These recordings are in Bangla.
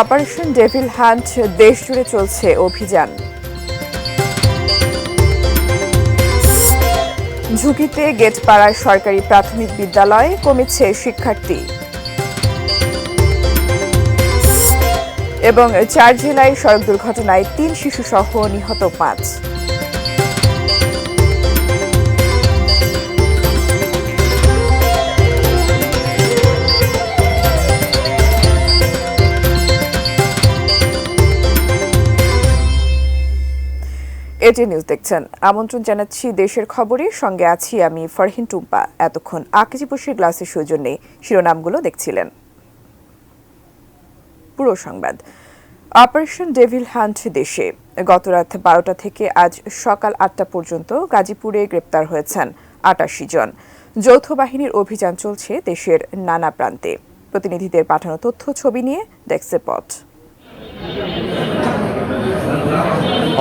অপারেশন ডেভিল হান্ট দেশজুড়ে চলছে অভিযান। ঝুঁকিতে গেটপাড়ার সরকারি প্রাথমিক বিদ্যালয়ে কমেছে শিক্ষার্থী। এবং 4 জেলায় সড়ক দুর্ঘটনায় 3 শিশুসহ নিহত 5। এটি নিউজ দেখছেন। আমন্ত্রণ জানাচ্ছি দেশের খবরে, সঙ্গে আছি আমি ফারহিন টুম্পা। এতক্ষণ আকিজিপুষের গ্লাসের সৌজন্যে শিরোনামগুলো দেখছিলেন। পুরো সংবাদ। অপারেশন ডেভিল হান্ট দেশে গত রাত 12টা থেকে আজ সকাল 8টা পর্যন্ত গাজীপুরে গ্রেপ্তার হয়েছেন 88 জন। যৌথ বাহিনীর অভিযান চলছে দেশের নানা প্রান্তে। প্রতিনিধিদের পাঠানো তথ্য ছবি নিয়ে ডেস্ক রিপোর্ট।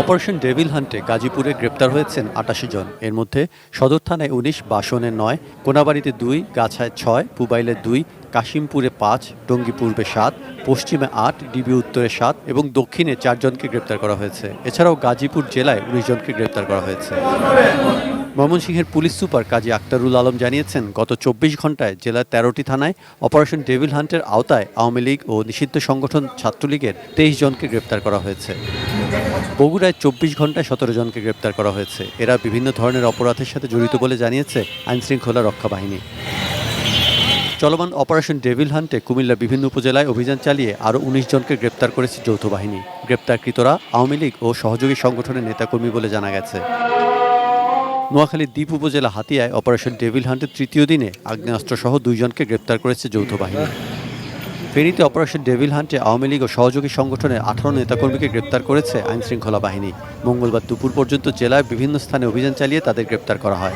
অপারেশন ডেভিল হান্টে গাজীপুরে গ্রেপ্তার হয়েছেন 88 জন। এর মধ্যে সদর থানায় 19, বাসনে 9, কোনাবাড়িতে 2, গাছায় 6, পুবাইলে 2, কাশিমপুরে 5, টঙ্গী পূর্বে 7, পশ্চিমে 8, ডিবি উত্তরে 7 এবং দক্ষিণে 4 জনকে গ্রেপ্তার করা হয়েছে। এছাড়াও গাজীপুর জেলায় 19 জনকে গ্রেপ্তার করা হয়েছে। ময়মনসিংহের পুলিশ সুপার কাজী আক্তারুল আলম জানিয়েছেন, গত 24 ঘন্টায় জেলার 13টি থানায় অপারেশন ডেভিল হান্টের আওতায় আওয়ামী লীগ ও নিষিদ্ধ সংগঠন ছাত্রলীগের 23 জনকে গ্রেপ্তার করা হয়েছে। বগুড়ায় 24 ঘন্টায় 17 জনকে গ্রেপ্তার করা হয়েছে। এরা বিভিন্ন ধরনের অপরাধের সাথে জড়িত বলে জানিয়েছে আইনশৃঙ্খলা রক্ষা বাহিনী। চলমান অপারেশন ডেভিল হান্টে কুমিল্লার বিভিন্ন উপজেলায় অভিযান চালিয়ে আরও 19 জনকে গ্রেপ্তার করেছে যৌথ বাহিনী। গ্রেপ্তারকৃতরা আওয়ামী লীগ ও সহযোগী সংগঠনের নেতাকর্মী বলে জানা গেছে। নোয়াখালীর দ্বীপ উপজেলা হাতিয়ায় অপারেশন ডেভিল হান্টের তৃতীয় দিনে আগ্নেয়াস্ত্রসহ 2 জনকে গ্রেপ্তার করেছে যৌথ বাহিনী। ফেনীতে অপারেশন ডেভিল হান্টে আওয়ামী লীগ ও সহযোগী সংগঠনের 18 নেতাকর্মীকে গ্রেপ্তার করেছে আইনশৃঙ্খলা বাহিনী। মঙ্গলবার দুপুর পর্যন্ত জেলায় বিভিন্ন স্থানে অভিযান চালিয়ে তাদের গ্রেপ্তার করা হয়।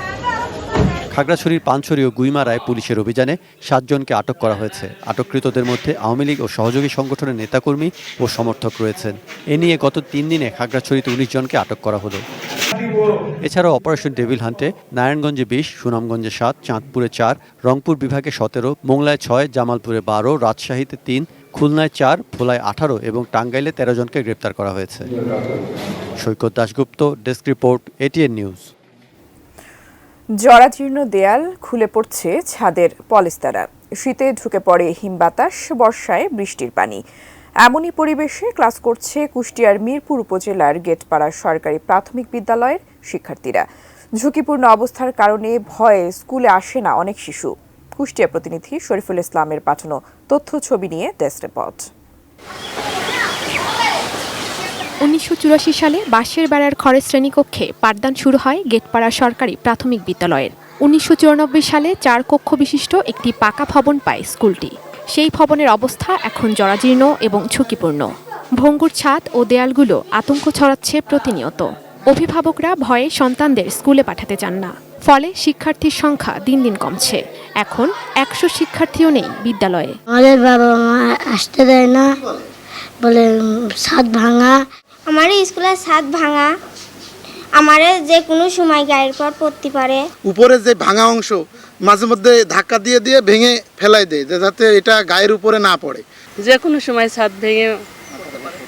খাগড়াছড়ির পানছড়ি ও গুইমারায় পুলিশের অভিযানে 7 জনকে আটক করা হয়েছে। আটককৃতদের মধ্যে আওয়ামী লীগ ও সহযোগী সংগঠনের নেতাকর্মী ও সমর্থক রয়েছেন। এ নিয়ে গত 3 দিনে খাগড়াছড়িতে 19 জনকে আটক করা হলো। এছাড়াও অপারেশন ডেভিল হান্টে নারায়ণগঞ্জে 20, সুনামগঞ্জে 7, চাঁদপুরে 4, রংপুর বিভাগে 17, মোংলায় 6, জামালপুরে 12, রাজশাহীতে 3, খুলনায় 4, ভোলায় 18 এবং টাঙ্গাইলে 13 জনকে গ্রেপ্তার করা হয়েছে। Saikat Dasgupta, desk report, ATN news. জরাজীর্ণ দেয়াল, খুলে পড়ছে ছাদের পলেস্তারা। শীতে ঢুকে পড়ে হিমবাতাস, বর্ষায় বৃষ্টির পানি। এমনই পরিবেশে ক্লাস করছে কুষ্টিয়ার মিরপুর উপজেলার গেটপাড়া সরকারি প্রাথমিক বিদ্যালয়ের শিক্ষার্থীরা। ঝুঁকিপূর্ণ অবস্থার কারণে ভয়ে স্কুলে আসে না অনেক শিশু। কুষ্টিয়া প্রতিনিধি শরীফুল ইসলামের পাঠানো তথ্য ছবি নিয়ে ডেস্ক রিপোর্ট। 1984 সালে বাঁশের বেড়ার খড়ের শ্রেণীকক্ষে পাঠদান শুরু হয় গেটপাড়া সরকারি প্রাথমিক বিদ্যালয়ের। 1994 সালে 4 কক্ষ বিশিষ্ট একটি পাকা ভবন পায় স্কুলটি। সেই ভবনের অবস্থা এখন জরাজীর্ণ এবং ঝুঁকিপূর্ণ। ভঙ্গুর ছাদ ও দেয়ালগুলো আতঙ্ক ছড়াচ্ছে প্রতিনিয়ত। অভিভাবকরা ভয়ে সন্তানদের স্কুলে পাঠাতে চান না। ফলে শিক্ষার্থীর সংখ্যা দিন দিন কমছে। এখন 100 শিক্ষার্থীও নেই বিদ্যালয়ে। আমাদের বাবা মা আসতে দেয় না, বলে ছাদ ভাঙা। আমার স্কুলের ছাদ ভাঙা, আমারে যে কোনো সময় গায়ের পর পড়তে পারে। উপরে যে ভাঙা অংশ মাঝে মধ্যে ধাক্কা দিয়ে দিয়ে ভেঙে ফেলাই দেয়, যাতে এটা গায়ের উপরে না পড়ে। যে কোনো সময় ছাদ ভেঙে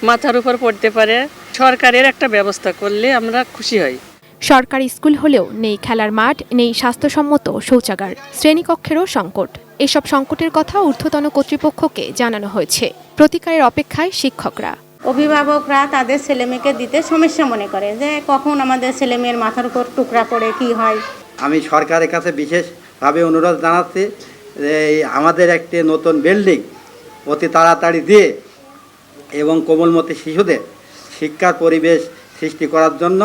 মাথার উপর পড়তে পারে। সরকারের একটা ব্যবস্থা করলে আমরা খুশি হই। সরকারি স্কুল হলেও নেই খেলার মাঠ, নেই স্বাস্থ্যসম্মত শৌচাগার, শ্রেণীকক্ষেরও সংকট। এসব সংকটের কথা ঊর্ধ্বতন কর্তৃপক্ষকে জানানো হয়েছে। প্রতিকারের অপেক্ষায় শিক্ষকরা। অভিভাবকরা তাদের ছেলেমেয়েকে দিতে সমস্যা মনে করে যে কখন আমাদের ছেলেমেয়ের মাথার উপর টুকরা পড়ে কি হয়। আমি সরকারের কাছে বিশেষভাবে অনুরোধ জানাচ্ছি যে আমাদের একটি নতুন বিল্ডিং অতি তাড়াতাড়ি দিয়ে এবং কোমলমতি শিশুদের শিক্ষার পরিবেশ সৃষ্টি করার জন্য।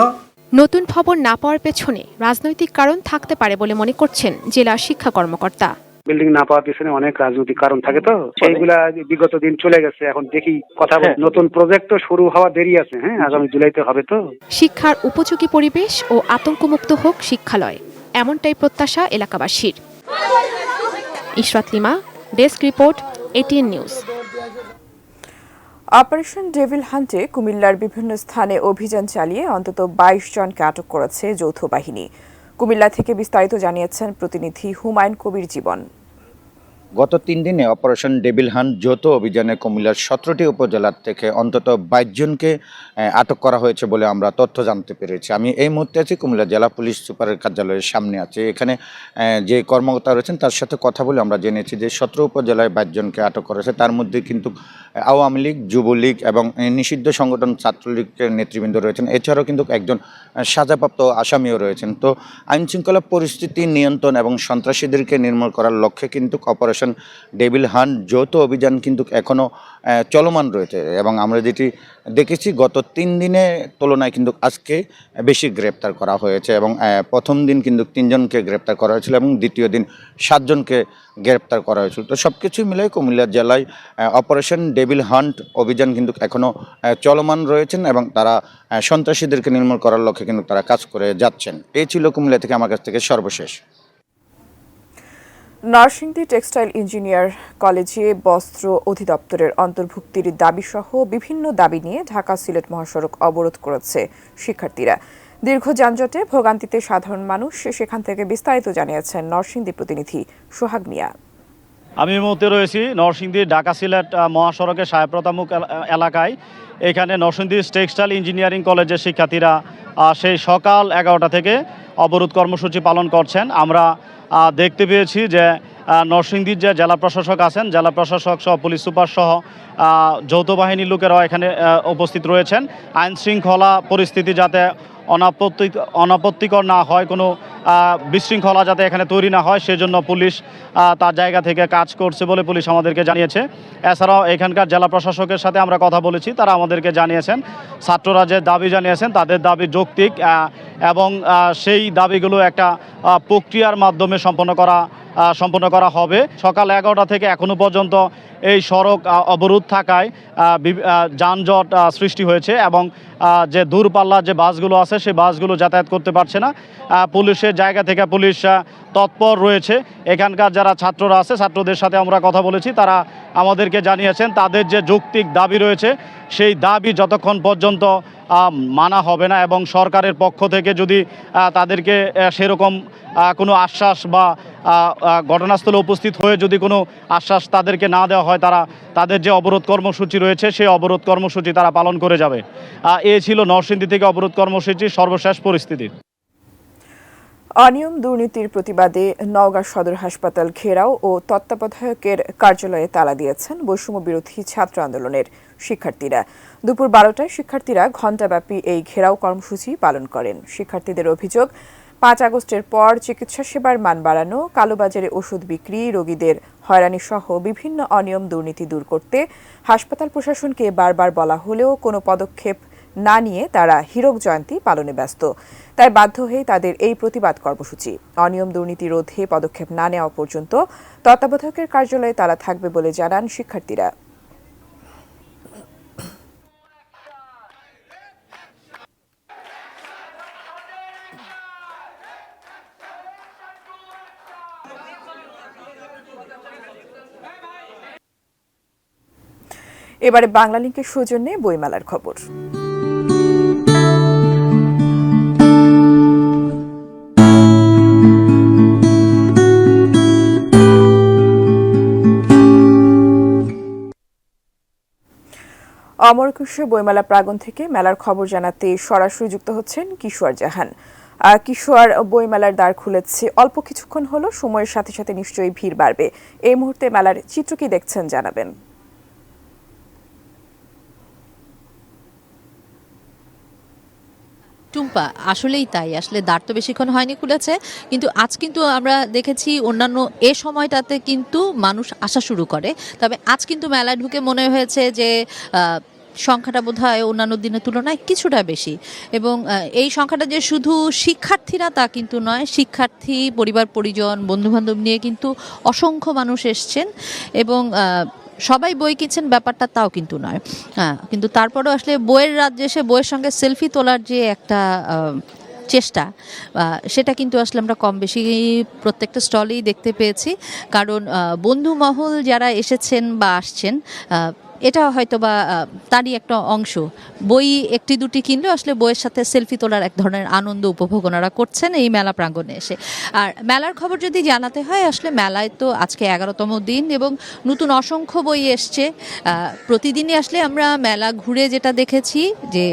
নতুন ভবন না পাওয়ার পেছনে রাজনৈতিক কারণ থাকতে পারে বলে মনে করছেন জেলা শিক্ষা কর্মকর্তা। বিল্ডিং না পাওয়ার পিছনে অনেক রাজনৈতিক কারণ থাকে, তো সেইগুলা বিগত দিন চলে গেছে। এখন দেখি কথা বল, নতুন প্রজেক্ট তো শুরু হওয়া দেরি আছে। আগামী জুলাইতে হবে। তো শিক্ষার উপযোগী পরিবেশ ও আতঙ্কমুক্ত হোক শিক্ষালয়, এমনটাই প্রত্যাশা এলাকাবাসীর। Ishrat Lima, desk report, ATN news. Operation devil হান্টে কুমিল্লার বিভিন্ন স্থানে অভিযান চালিয়ে অন্তত 22 জনকে আটক করেছে যৌথ বাহিনী। কুমিল্লা থেকে বিস্তারিত জানিয়েছেন প্রতিনিধি হুমায়ুন কবির জীবন। গত 3 দিনে অপারেশন ডেভিল হান্ট যৌথ অভিযানে কুমিল্লার 17টি উপজেলার থেকে অন্তত 22 জনকে আটক করা হয়েছে বলে আমরা তথ্য জানতে পেরেছি। আমি এই মুহূর্তে আছি কুমিল্লা জেলা পুলিশ সুপারের কার্যালয়ের সামনে আছি। এখানে যে কর্মকর্তা রয়েছেন তার সাথে কথা বলে আমরা জেনেছি যে 17 উপজেলায় 22 জনকে আটক করা হয়েছে। তার মধ্যে কিন্তু আওয়ামী লীগ, যুবলীগ এবং নিষিদ্ধ সংগঠন ছাত্রলীগের নেতৃবৃন্দ রয়েছেন। এছাড়াও কিন্তু একজন সাজাপ্রাপ্ত আসামিও রয়েছেন। তো আইনশৃঙ্খলা পরিস্থিতি নিয়ন্ত্রণ এবং সন্ত্রাসীদেরকে নির্মূল করার লক্ষ্যে কিন্তু অপারেশন ডেভিল হান্ট যৌথ অভিযান কিন্তু এখনও চলমান রয়েছে এবং আমরা যেটি দেখেছি গত 3 দিনের তুলনায় কিন্তু আজকে বেশি গ্রেপ্তার করা হয়েছে এবং প্রথম দিন কিন্তু 3 জনকে গ্রেপ্তার করা হয়েছিল এবং দ্বিতীয় দিন 7 জনকে গ্রেপ্তার করা হয়েছিল। তো সব কিছু মিলে কুমিল্লা জেলায় অপারেশন ডেভিল হান্ট অভিযান কিন্তু এখনও চলমান রয়েছেন এবং তারা সন্ত্রাসীদেরকে নির্মূল করার লক্ষ্যে কিন্তু তারা কাজ করে যাচ্ছেন। এই ছিল কুমিল্লা থেকে আমার কাছ থেকে সর্বশেষ। নরসিংদী টেক্সটাইল ইঞ্জিনিয়ার কলেজে বস্ত্র অধিদপ্তরের অন্তর্ভুক্তির দাবিসহ বিভিন্ন দাবি নিয়ে ঢাকা সিলেট মহাসড়ক অবরোধ করেছে শিক্ষার্থীরা। দীর্ঘ যানজটে ভোগান্তিতে সাধারণ মানুষ, সেখান থেকে বিস্তারিত জানিয়েছেন নরসিংদী প্রতিনিধি সোহাগ মিয়া। আমি এই মুহূর্তে রয়েছি নরসিংদী ঢাকা সিলেট মহাসড়কের সাহেবপ্রতামুখ এলাকায়। এখানে নরসিংদী টেক্সটাইল ইঞ্জিনিয়ারিং কলেজের শিক্ষার্থীরা সেই সকাল 11টা থেকে অবরোধ কর্মসূচি পালন করছেন। আমরা দেখতে পেয়েছি যে নরসিংদীর যে জেলা প্রশাসক আছেন, জেলা প্রশাসক সহ পুলিশ সুপার সহ যৌথ বাহিনীর লোকেরাও এখানে উপস্থিত রয়েছেন। আইন শৃঙ্খলা পরিস্থিতি যাতে অনাপত্তিকর না হয়, কোনো বিশৃঙ্খলা যাতে এখানে তৈরি না হয়, সেজন্য পুলিশ তার জায়গা থেকে কাজ করছে বলে পুলিশ আমাদেরকে জানিয়েছে। এছাড়াও এখানকার জেলা প্রশাসকের সাথে আমরা কথা বলেছি, তারা আমাদেরকে জানিয়েছেন ছাত্ররা যে দাবি জানিয়েছেন তাদের দাবি যৌক্তিক এবং সেই দাবিগুলো একটা প্রক্রিয়ার মাধ্যমে সম্পন্ন করা হবে। সকাল 11টা থেকে এখনো পর্যন্ত এই সড়ক অবরোধ থাকায় যানজট সৃষ্টি হয়েছে এবং যে দূরপাল্লার যে বাসগুলো আছে সেই বাসগুলো যাতায়াত করতে পারছে না। পুলিশের জায়গা থেকে পুলিশ তৎপর রয়েছে। এখানকার যারা ছাত্ররা আছে, ছাত্রদের সাথে আমরা কথা বলেছি, তারা আমাদেরকে জানিয়েছেন তাদের যে যৌক্তিক দাবি রয়েছে সেই দাবি যতক্ষণ পর্যন্ত মানা হবে না এবং সরকারের পক্ষ থেকে যদি তাদেরকে সেরকম কোনো আশ্বাস বা ঘটনাস্থলে উপস্থিত হয়ে যদি কোনো আশ্বাস তাদেরকে না দেওয়া হয়, তাদের যে অবরোধ কর্মসূচি রয়েছে সেই অবরোধ কর্মসূচি তারা পালন করে যাবে। এ ছিল নরসিংদী থেকে অবরোধ কর্মসূচির সর্বশেষ পরিস্থিতি। অনিয়ম দুর্নীতির প্রতিবাদে নওগাঁ সদর হাসপাতাল ঘেরাও ও তত্ত্বাবধায়কের কার্যালয়ে তালা দিয়েছেন বৈষম্য বিরোধী ছাত্র আন্দোলনের শিক্ষার্থীরা। দুপুর 12টায় শিক্ষার্থীরা ঘণ্টাব্যাপী এই ঘেরাও কর্মসূচি পালন করেন। শিক্ষার্থীদের অভিযোগ, 5 আগস্টের পর চিকিৎসা সেবার মান বাড়ানো, কালোবাজারে ওষুধ বিক্রি, রোগীদের হয়রানি সহ বিভিন্ন অনিয়ম দুর্নীতি দূর করতে হাসপাতাল প্রশাসনকে বারবার বলা হলেও কোনো পদক্ষেপ না নিয়ে তারা হীরক জয়ন্তী পালনে ব্যস্ত। তাই বাধ্য হয়ে তাদের এই প্রতিবাদ কর্মসূচি। অনিয়ম দুর্নীতি রোধে পদক্ষেপ না নেওয়া পর্যন্ত তত্ত্বাবধায়কের কার্যালয়ে তালা থাকবে বলে জানান শিক্ষার্থীরা। এবারে বাংলালিংকের সৌজন্যে বইমেলার খবর। অমর একুশে বইমেলা প্রাঙ্গণ থেকে মেলার খবর জানাতে সরাসরি যুক্ত হচ্ছেন কিশোর জাহান। কিশোর, বইমেলার দ্বার খুলেছে অল্প কিছুক্ষণ হলো, সময়ের সাথে সাথে নিশ্চয়ই ভিড় বাড়বে। এই মুহূর্তে মেলার চিত্র কি দেখছেন জানাবেন। টুম্পা, আসলেই তাই। আসলে দ্বার তো বেশিক্ষণ হয়নি খুলেছে, কিন্তু আজ কিন্তু আমরা দেখেছি অন্যান্য এ সময়টাতে কিন্তু মানুষ আসা শুরু করে। তবে আজ কিন্তু মেলায় ঢুকে মনে হয়েছে যে সংখ্যাটা বোধহয় অন্যান্য দিনের তুলনায় কিছুটা বেশি। এবং এই সংখ্যাটা যে শুধু শিক্ষার্থীরা তা কিন্তু নয়, শিক্ষার্থী, পরিবার পরিজন, বন্ধুবান্ধব নিয়ে কিন্তু অসংখ্য মানুষ এসছেন এবং সবাই বই কিনছেন ব্যাপারটা তাও কিন্তু নয়। কিন্তু তারপরেও আসলে বইয়ের রাজ্যে এসে বইয়ের সঙ্গে সেলফি তোলার যে একটা চেষ্টা, সেটা কিন্তু আসলে আমরা কম বেশি প্রত্যেকটা স্টলেই দেখতে পেয়েছি। কারণ বন্ধু মহল যারা এসেছেন বা আসছেন এটা হয়তো বা তারই একটা অংশ। বই একটি দুটি কিনলেও আসলে বইয়ের সাথে সেলফি তোলার এক ধরনের আনন্দ উপভোগ ওনারা করছেন এই মেলা প্রাঙ্গণে এসে। আর মেলার খবর যদি জানাতে হয়, আসলে মেলায় তো আজকে 11তম দিন এবং নতুন অসংখ্য বই এসছে। প্রতিদিনই আসলে আমরা মেলা ঘুরে যেটা দেখেছি যে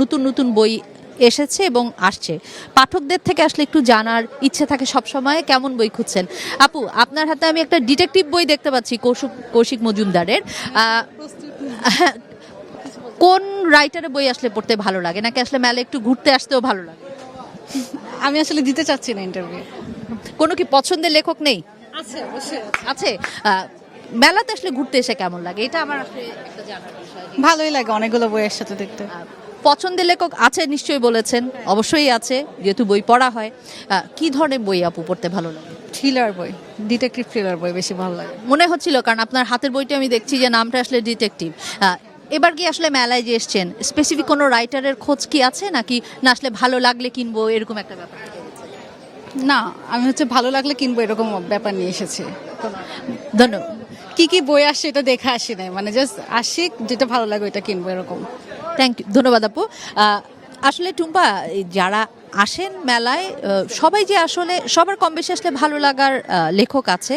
নতুন নতুন বই এসেছে এবং আসছে। পাঠকদের থেকে আসলে একটু জানার ইচ্ছে থাকে সবসময় কেমন বই খুঁজছেন। আপু, আপনার হাতে আমি একটা ডিটেকটিভ বই দেখতে পাচ্ছি কৌশিক মজুমদারের। কোন রাইটারের বই আসলে পড়তে ভালো লাগে, নাকি আসলে মেলা একটু ঘুরতে আসতেও ভালো লাগে? আমি আসলে দিতে চাচ্ছি না ইন্টারভিউ। কোনো কি পছন্দের লেখক নেই? আছে, অবশ্যই আছে। মেলাতে আসলে ঘুরতে এসে কেমন লাগে, এটা আমার আসলে একটা জানার বিষয়। ভালোই লাগে অনেকগুলো বই একসাথে দেখতে। পছন্দের লেখক আছে নিশ্চয়ই বলেছেন, অবশ্যই আছে যেহেতু বই পড়া হয়। কি ধরনের বই আপু পড়তে ভালো লাগে? থ্রিলার বই, ডিটেকটিভ থ্রিলার বই বেশি ভালো লাগে। মনে হচ্ছিল, কারণ আপনার হাতের বইটা আমি দেখছি যে নামটা আসলে ডিটেকটিভ। এবার কি আসলে মেলায় যে এসছেন স্পেসিফিক কোনো রাইটারের খোঁজ কি আছে, নাকি না আসলে ভালো লাগলে কিনবো এরকম একটা ব্যাপার? না, আমি ভালো লাগলে কিনবো এরকম ব্যাপার নিয়ে এসেছি। ধন্যবাদ। কি বই আসছে এটা দেখে আসি নাই, মানে জাস্ট আসি যেটা ভালো লাগে ওইটা কিনবো এরকম। থ্যাংক ইউ, ধন্যবাদ আপু। আসলে টুম্পা, যারা আসেন মেলায় সবাই যে আসলে সবার কম বেশি আসলে ভালো লাগার লেখক আছে,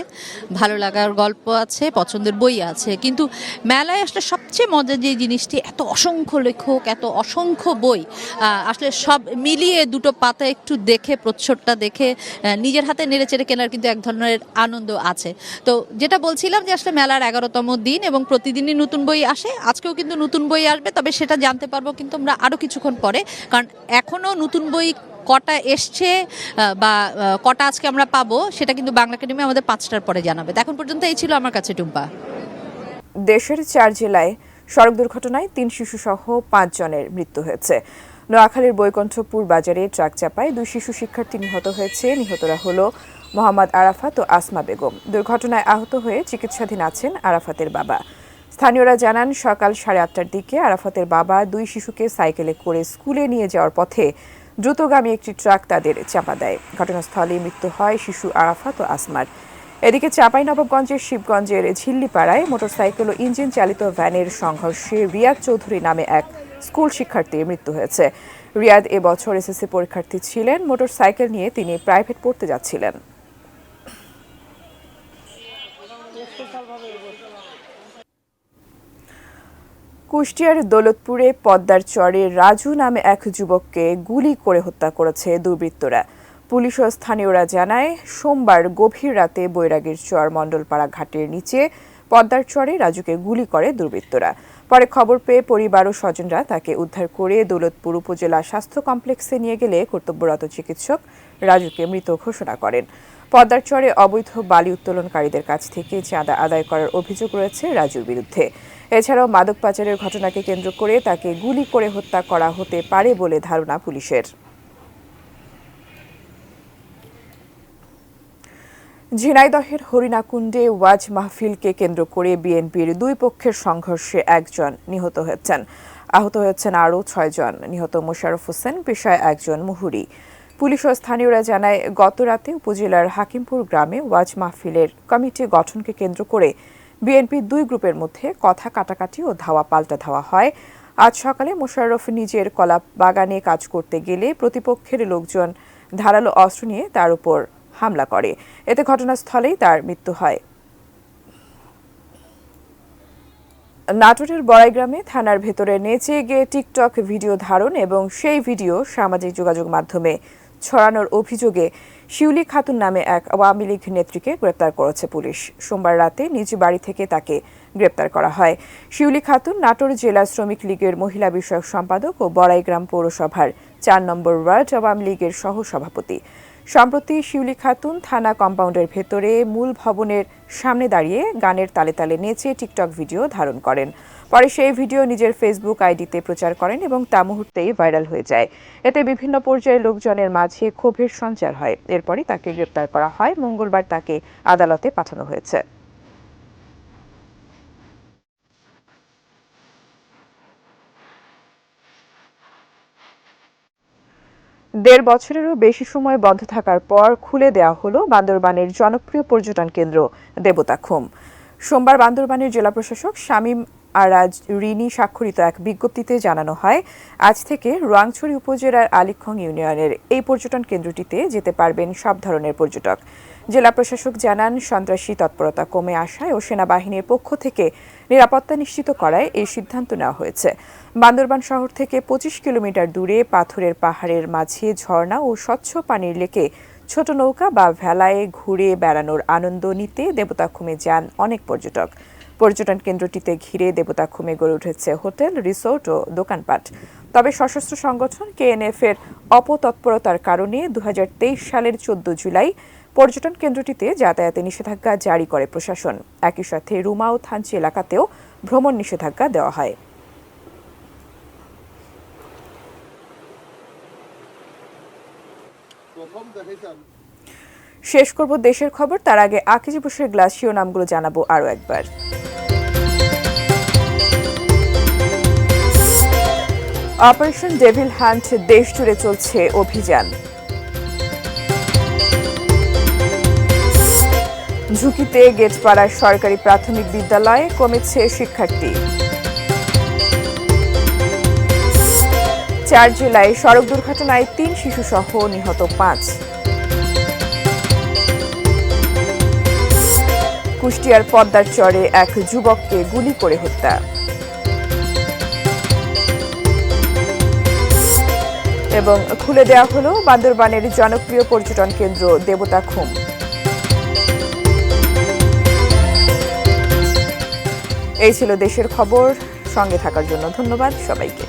ভালো লাগার গল্প আছে, পছন্দের বই আছে, কিন্তু মেলায় আসলে সবচেয়ে মজার যে জিনিসটি, এত অসংখ্য লেখক, এত অসংখ্য বই, আসলে সব মিলিয়ে দুটো পাতা একটু দেখে, প্রচ্ছদটা দেখে নিজের হাতে নেড়েচেড়ে কেনার কিন্তু এক ধরনের আনন্দ আছে। তো যেটা বলছিলাম যে আসলে মেলার 11তম দিন এবং প্রতিদিনই নতুন বই আসে, আজকেও কিন্তু নতুন বই আসবে, তবে সেটা জানতে পারবো কিন্তু আমরা আরও কিছুক্ষণ পরে, কারণ এখনও নতুন বই কটা এসছে বা কটা আজকে আমরা পাবো সেটা কিন্তু বাংলা একাডেমি আমাদের 5টার পরে জানাবে। এখন পর্যন্ত এই ছিল আমার কাছে টুম্পা। দেশের 4 জেলায় সড়ক দুর্ঘটনায় 3 শিশুসহ 5 জনের মৃত্যু হয়েছে। নোয়াখালীর বৈকুণ্ঠপুর বাজারে ট্রাক চাপায় 2 শিশু শিক্ষার্থী নিহত হয়েছে। নিহতরা হলো মোহাম্মদ আরাফাত ও আসমা বেগম। দুর্ঘটনায় আহত হয়ে চিকিৎসাধীন আছেন আরাফাতের বাবা। স্থানীয়রা জানান, সকাল 8:30টার দিকে আরাফাতের বাবা 2 শিশুকে সাইকেলে করে স্কুলে নিয়ে যাওয়ার পথে দ্রুতগামী একটি ট্রাক তাদের চাপা দেয়। ঘটনাস্থলে মৃত্যু হয় শিশু আরাফাত ও আসমার। এদিকে চাঁপাইনবাবগঞ্জের শিবগঞ্জের ঝিল্লিপাড়ায় মোটরসাইকেল ও ইঞ্জিন চালিত ভ্যানের সংঘর্ষে রিয়াদ চৌধুরী নামে এক স্কুল শিক্ষার্থীর মৃত্যু হয়েছে। রিয়াদ এবছর এসএসসি পরীক্ষার্থী ছিলেন। মোটরসাইকেল নিয়ে তিনি প্রাইভেট পড়তে যাচ্ছিলেন। কুষ্টিয়ার দৌলতপুরে পদ্মার চরে রাজু নামে এক যুবককে গুলি করে হত্যা করেছে দুর্বৃত্তরা। পুলিশ ও স্থানীয়রা জানায়, সোমবার গভীর রাতে বৈরাগীর চর মণ্ডলপাড়া ঘাটের নিচে পদ্মার চরে রাজুকে গুলি করে দুর্বৃত্তরা। পরে খবর পেয়ে পরিবার ও স্বজনরা তাকে উদ্ধার করে দৌলতপুর উপজেলা স্বাস্থ্য কমপ্লেক্সে নিয়ে গেলে কর্তব্যরত চিকিৎসক রাজুকে মৃত ঘোষণা করেন। পদ্মার চরে অবৈধ বালি উত্তোলনকারীদের কাছ থেকে চাঁদা আদায় করার অভিযোগ রয়েছে রাজুর বিরুদ্ধে। এছাড়াও মাদক পাচারের ঘটনাকে কেন্দ্র করে তাকে গুলি করে হত্যা করা হতে পারে বলে ধারণা পুলিশের। ঝিনাইদহের হরিণাকুণ্ডে ওয়াজ মাহফিলকে কেন্দ্র করে বিএনপির 2 পক্ষের সংঘর্ষে 1 জন নিহত হয়েছেন। আহত হয়েছেন আরও 6 জন। নিহত মোশাররফ হোসেন পেশায় একজন মুহুরি। পুলিশ ও স্থানীয়রা জানায়, গত রাতে উপজেলার হাকিমপুর গ্রামে ওয়াজ মাহফিলের কমিটি গঠনকে কেন্দ্র করে বিএনপির 2 গ্রুপের মধ্যে কথা কাটাকাটি ও ধাওয়া পাল্টা ধাওয়া হয়। আজ সকালে মোশাররফ নিজের কলা বাগানে কাজ করতে গেলে প্রতিপক্ষের লোকজন ধারালো অস্ত্র নিয়ে তার উপর হামলা করে। এতে ঘটনাস্থলেই তার মৃত্যু হয়। নাটোরের বড়াইগ্রামে থানার ভেতরে নেচে গিয়ে টিকটক ভিডিও ধারণ এবং সেই ভিডিও সামাজিক যোগাযোগ মাধ্যমে ছড়ানোর অভিযোগে শিউলি খাতুন নামে এক আওয়ামী লীগ নেত্রীকে গ্রেপ্তার করেছে পুলিশ। সোমবার রাতে নিজ বাড়ি থেকে তাকে গ্রেপ্তার করা হয়। শিউলি খাতুন নাটোর জেলা শ্রমিক লীগের মহিলা বিষয়ক সম্পাদক ও বড়াইগ্রাম পৌরসভার 4 নম্বর ওয়ার্ড আওয়ামী লীগের সহ সভাপতি। সম্প্রতি শিউলি খাতুন থানা কম্পাউন্ডের ভেতরে মূল ভবনের সামনে দাঁড়িয়ে গানের তালে তালে নেচে টিকটক ভিডিও ধারণ করেন। পরে সেই ভিডিও নিজের ফেসবুক আইডিতে প্রচার করেন এবং তা মুহূর্তেই ভাইরাল হয়ে যায়। এতে বিভিন্ন পর্যায়ের লোকজনের মাঝে ক্ষোভের সঞ্চার হয়। এরপরই তাকে গ্রেপ্তার করা হয়। মঙ্গলবার তাকে আদালতে পাঠানো হয়েছে। দেড় বছরেরও বেশি সময় বন্ধ থাকার পর খুলে দেওয়া হলো বান্দরবানের জনপ্রিয় পর্যটন কেন্দ্র দেবতাখুম। সোমবার বান্দরবানের জেলা প্রশাসক শামীম আর আজ ঋণী স্বাক্ষরিত এক বিজ্ঞপ্তিতে জানানো হয়, আজ থেকে রোয়াংছড়ি উপজেলার আলীখং ইউনিয়নের এই পর্যটন কেন্দ্রটিতে যেতে পারবেন সব ধরনের পর্যটক। জেলা প্রশাসক জানান, সন্ত্রাসী তৎপরতা কমে আসায় ও সেনাবাহিনীর পক্ষ থেকে নিরাপত্তা নিশ্চিত করায় এই সিদ্ধান্ত নেওয়া হয়েছে। বান্দরবান শহর থেকে 25 কিলোমিটার দূরে পাথরের পাহাড়ের মাঝে ঝর্ণা ও স্বচ্ছ পানির লেকে ছোট নৌকা বা ভেলায় ঘুরে বেড়ানোর আনন্দ নিতে দেবতাখুমে যান অনেক পর্যটক। পর্যটন কেন্দ্রটিতে ঘিরে দেবতাখুমে গড়ে উঠেছে হোটেল, রিসোর্ট ও দোকানপাট। তবে সশস্ত্র সংগঠন কেএনএফ এর অপতৎপরতার কারণে 2023 সালের 14 জুলাই পর্যটন কেন্দ্রটিতে যাতায়াতে নিষেধাজ্ঞা জারি করে প্রশাসন। একই সাথে রুমা ও থানচি এলাকাতেও ভ্রমণ নিষেধাজ্ঞা দেওয়া হয়। শেষ করব দেশের খবর, তার আগে আকিজি বসের গ্লাস শিরোনামগুলো জানাবো আরও একবার। অপারেশন ডেভিল হান্ট, দেশ জুড়ে চলছে অভিযান। ঝুঁকিতে গেটপাড়ার সরকারি প্রাথমিক বিদ্যালয়ে কমেছে শিক্ষার্থী। 4 জেলায় সড়ক দুর্ঘটনায় 3 শিশুসহ নিহত 5। কুষ্টিয়ার পদ্মার চরে এক যুবককে গুলি করে হত্যা। এবং খুলে দেওয়া হলো বান্দরবানের জনপ্রিয় পর্যটন কেন্দ্র দেবতাখুম। এই ছিল দেশের খবর। সঙ্গে থাকার জন্য ধন্যবাদ সবাইকে।